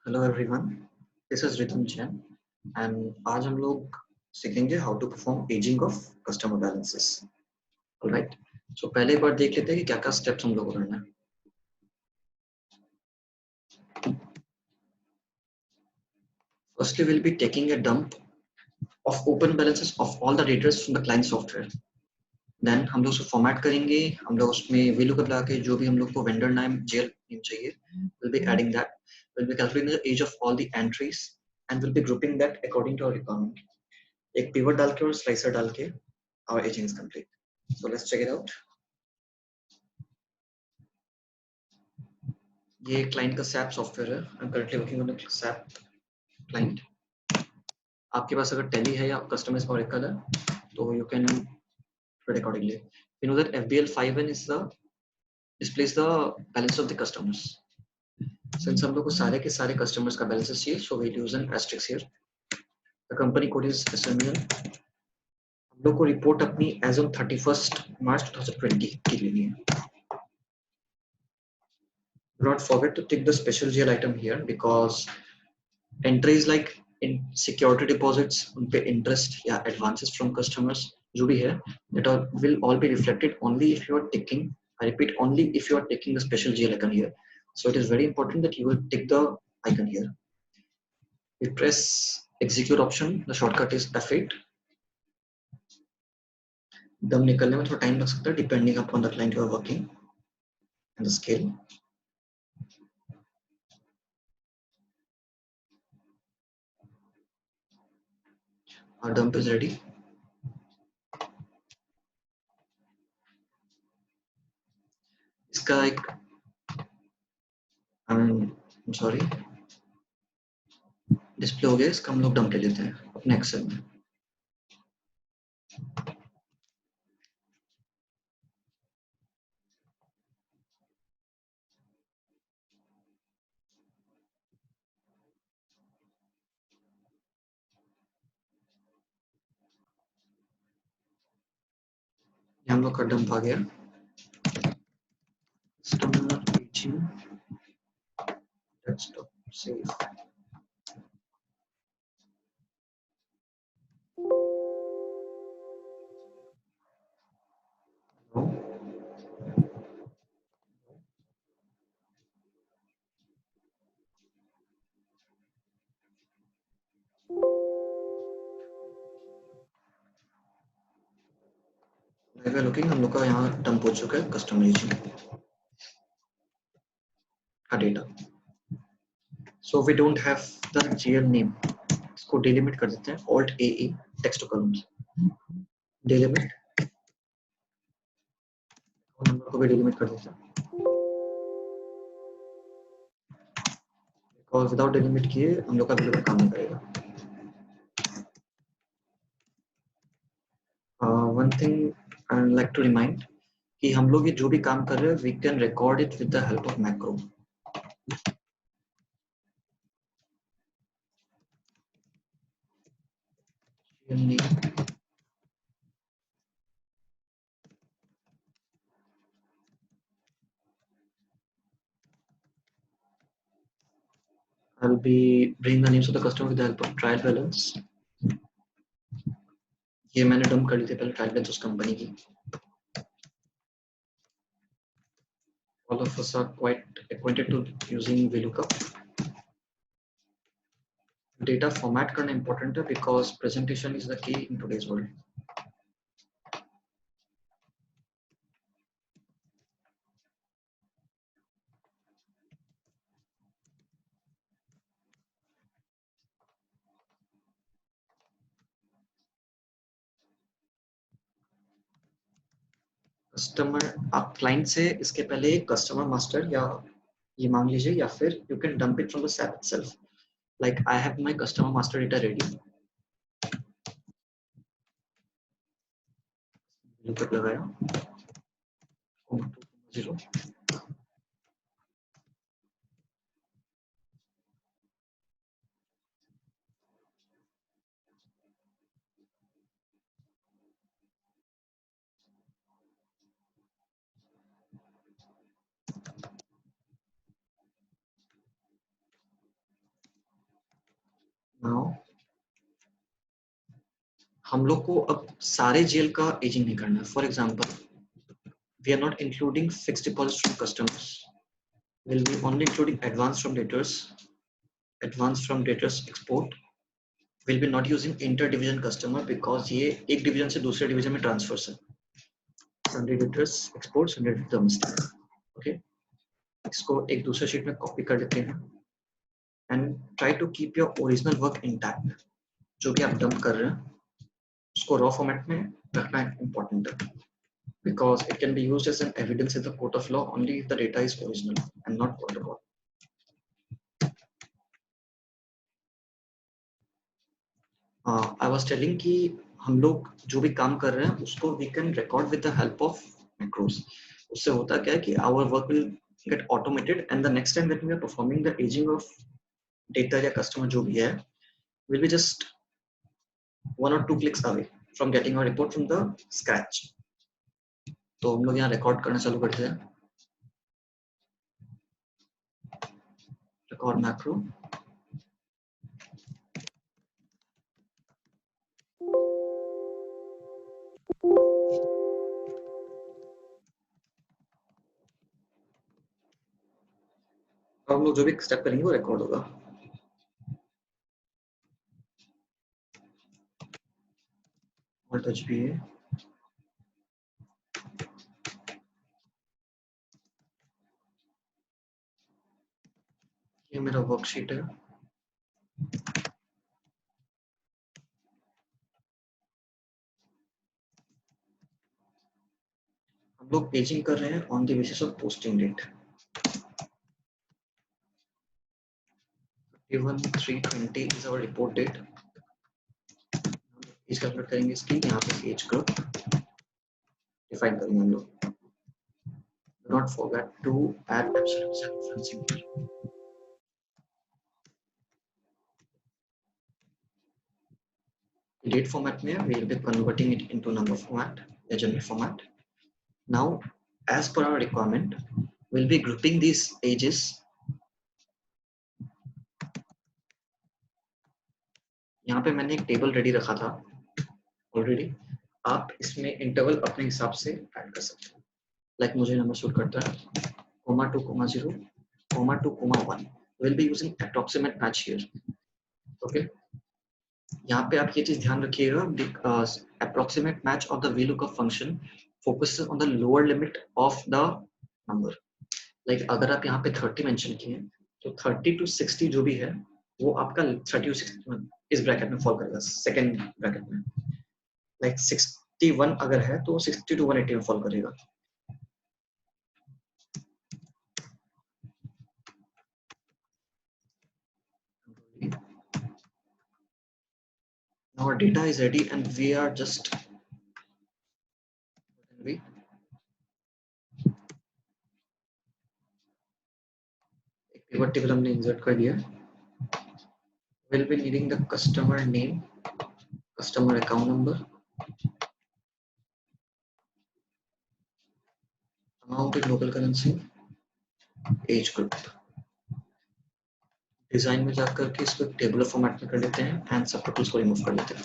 Hello everyone, this is Ritam Jain and आज हम लोग सीखेंगे how to perform ageing of customer balances. Alright, so पहले एक बार देख लेते हैं कि क्या-क्या स्टेप्स हम लोग को करना है। Firstly will be taking a dump of open balances of all the datas from the client software. Then हम लोग उसको फॉर्मेट करेंगे। हम लोग उसमें VLOOKUP लगा के जो भी हम लोग को वेंडर नेम जेल नेम चाहिए, will be adding that. Will be calculating the age of all the entries and will be grouping that according to our requirement. एक पिवट डाल के और स्लाइसर डाल के our aging is complete. So let's check it out. ये client का SAP software है। I'm currently working on a SAP client. आपके पास अगर टैली है या कस्टमर्स Oracle है तो you can do it accordingly. You know that FBL 5N is the displays the balance of the customers. Since हम लोग को सारे के सारे customers का balances चाहिए, so we'll use an asterisk here. The company code is SML. हम लोग को रिपोर्ट अपनी as on 31st March 2020 की लेनी है। Do not forget to tick the special GL item here because entries like in security deposits, उन पे interest या advances from customers जो भी है, that will all be reflected only if you are taking, I repeat, only if you are taking the special GL icon here. So it is very important that you will tick the icon here. You press execute option, the shortcut is F8. दम निकलने में थोड़ा time लग सकता है depending upon the client you are working and the scale. Our dump is ready. इसका एक I'm sorry, display हो गया। इसका हम लोग डंप ले लेते हैं अपने एक्सेल में। हम लोग का डंप आ गया। Customer ageing desktop save. Looking हम लोग का यहाँ डंप हो चुका है कस्टमर एजिंग का data. So we don't have the GL name, इसको डिलिमिट कर देते हैं। Alt AE text to columns delimit, number को भी डिलिमिट कर देते हैं और विदाउट डिलिमिट किए हम लोग का VLOOKUP काम नहीं करेगा। One thing I would like to remind कि हम लोग ये जो भी काम कर रहे हैं we can record it with the help of macro. I'll be bringing the names of the customer with the help of trial balance. ये मैंने डंप कर ली थी पहले ट्रायल बैलेंस उस कंपनी की। All of us are quite acquainted to using VLOOKUP. Data format करना important है because presentation is the key in today's world. Customer, आप क्लाइंट से इसके पहले कस्टमर मास्टर या ये मांग लीजिए या फिर you can dump it from the SAP itself. Like I have my customer master data ready. VLOOKUP लगाया 0. हम लोग को अब सारे जेल का एजिंग नहीं करना है. For example, we are not including fixed deposits from customers. We'll be only including advance from debtors, advance from debtors export. We'll be not using inter-division customer because ये एक division से दूसरे division में transfers है. Sundry debtors export, sundry debtors domestic. Okay. इसको एक दूसरे sheet में copy कर लेते हैं. And try to keep your original work intact. जो भी आप dump कर रहे हैं, उसको raw format में रखना important है. Because it can be used as an evidence in the court of law only if the data is original and not photocopy. I was telling कि हम लोग जो भी काम कर रहे हैं उसको we can record with the help of macros. उससे होता क्या है कि our work will get automated and the next time that we are performing the aging of data या customer जो भी है will be just 1 or 2 clicks away from getting our report from the scratch. तो हम लोग यहाँ record करना चालू करते हैं. Record macro. हम लोग जो भी स्टेप करेंगे वो रिकॉर्ड होगा. Alt HBA. ये मेरा वर्कशीट है. हम लोग पेजिंग कर रहे हैं on the basis of posting date. 31/3/20 is our report date. Age calculate करेंगे इसकी. यहाँ पे एज ग्रुप डिफाइन करेंगे हम लोग. Do not forget to add absolute referencing here. Date format में we will be converting it into number format, a general format. Now, as per our requirement, we'll be grouping these ages. यहाँ पे मैंने एक table ready रखा था already. आप इसमें interval अपने हिसाब से ऐड कर सकते हो. लाइक मुझे नंबर शूट करता है (2, 0, 2, 1). We'll be using approximate match here. Okay. यहाँ पे आप ये चीज ध्यान रखिएगा. Approximate match of the VLOOKUP function focuses on the lower limit of the number. Like अगर आप यहाँ पे 30 मेंशन किए तो 30 to 60 जो भी है वो आपका 30 to 60 इस ब्रैकेट में फॉल करेगा. सेकंड ब्रैकेट में लाइक 61 अगर है तो 60 to 180 में फॉल करेगा. Our data is ready and we are just pivot table हमने insert कर दिया. We'll be needing the customer name, customer account number, amount in local currency, age group. Design में जाकर के इसको टेबुलर फॉर्मेट में कर लेते हैं एंड सब टोटल्स को रिमूव कर लेते हैं.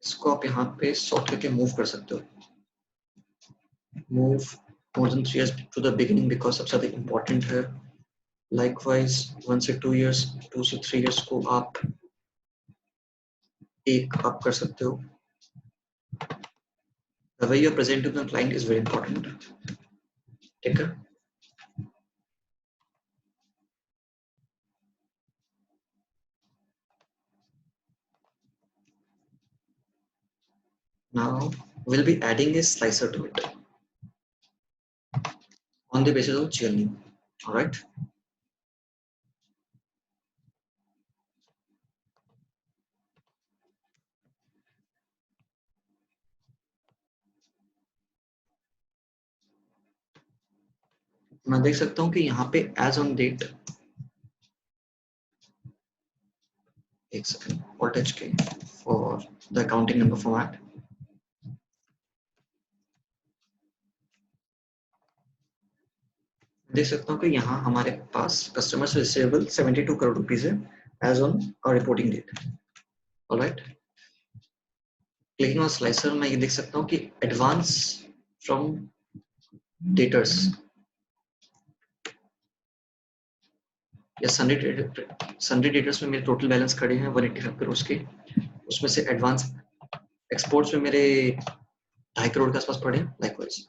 इसको आप यहाँ पे सॉर्ट करके मूव कर सकते हो. Move more than 3 years to the beginning because सबसे ज्यादा important है. Likewise 1 से 2 years, 2 से 3 years को आप एक आप कर सकते हो. The way you are presenting to the client is very important. ठीक है. Now we'll be adding a slicer to it on the basis of journey. All right. मैं देख सकता हूँ कि यहाँ पे as on date एक second Alt HK for the accounting number format. देख सकता हूँ कि यहाँ हमारे पास कस्टमर्स रिसीवेबल 72 करोड़ रुपीस है age on our reporting date. Alright, clicking on slicer मैं ये देख सकता हूँ कि एडवांस फ्रॉम डेटर्स या सन्डे डेटर्स में मेरे टोटल बैलेंस खड़े हैं 185 करोड़ के, उसमें से एडवांस एक्सपोर्ट्स में मेरे 2.5 करोड़ के आसपास पड़े हैं likewise.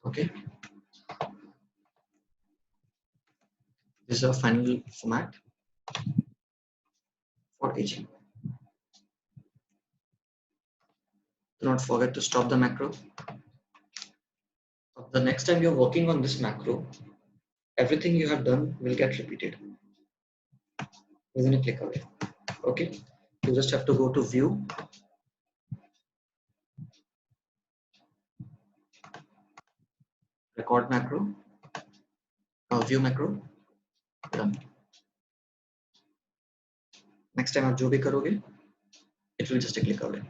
Okay, this is a final format for aging. Do not forget to stop the macro. The next time you're working on this macro, everything you have done will get repeated within a click away. Okay, you just have to go to view, record macro, view macro, done. Next time आप जो भी करोगे, it will just a click away.